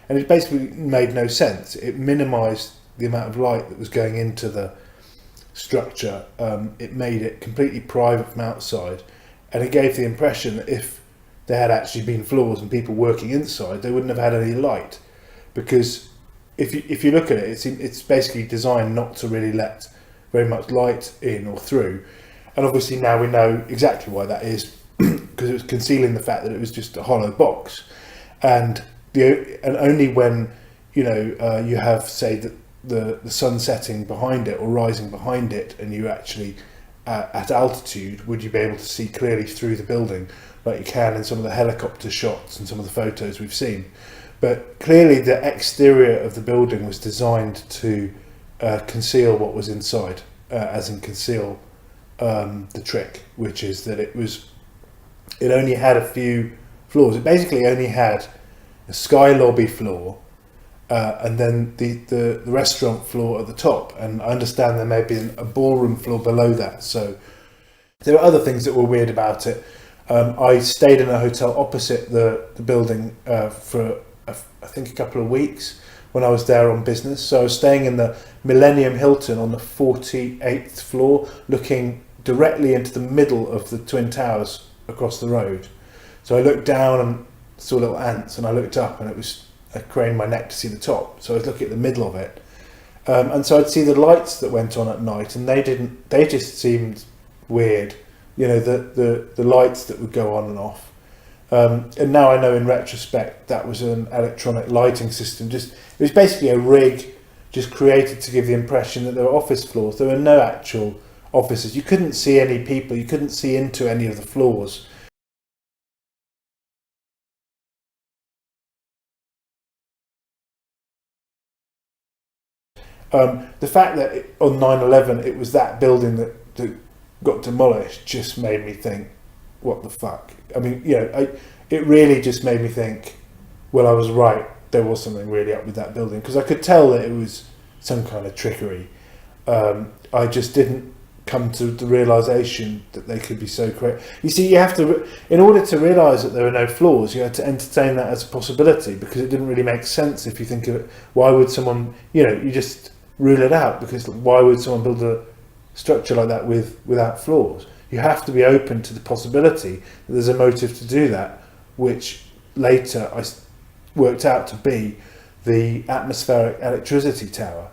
and it basically made no sense. It minimised the amount of light that was going into the structure. It made it completely private from outside, and it gave the impression that if there had actually been floors and people working inside, they wouldn't have had any light, because if you look at it, it's basically designed not to really let very much light in or through. And obviously now we know exactly why that is, because it was concealing the fact that it was just a hollow box, and only when you have, say, the sun setting behind it or rising behind it, and you actually at altitude, would you be able to see clearly through the building like you can in some of the helicopter shots and some of the photos we've seen. But clearly the exterior of the building was designed to conceal what was inside, as in conceal the trick, which is that it only had a few floors. It basically only had a sky lobby floor, and then the restaurant floor at the top, and I understand there may be a ballroom floor below that. So there were other things that were weird about it. I stayed in a hotel opposite the building for I think a couple of weeks when I was there on business. So I was staying in the Millennium Hilton on the 48th floor, looking directly into the middle of the Twin Towers across the road. So I looked down and saw little ants, and I looked up, and I craned my neck to see the top. So I was looking at the middle of it, and so I'd see the lights that went on at night, and they just seemed weird. The lights that would go on and off. And now I know in retrospect that was an electronic lighting system. It was basically a rig just created to give the impression that there were office floors. There were no actual offices. You couldn't see any people. You couldn't see into any of the floors. The fact that on 9/11 it was that building that got demolished just made me think, what the fuck? I mean, it really just made me think, well, I was right. There was something really up with that building, because I could tell that it was some kind of trickery. I just didn't come to the realization that they could be so creative. You see, you have to, in order to realize that there are no flaws, you had to entertain that as a possibility, because it didn't really make sense if you think of it. Why would someone, you just rule it out, because why would someone build a structure like that without flaws? You have to be open to the possibility that there's a motive to do that, which later I worked out to be the atmospheric electricity tower.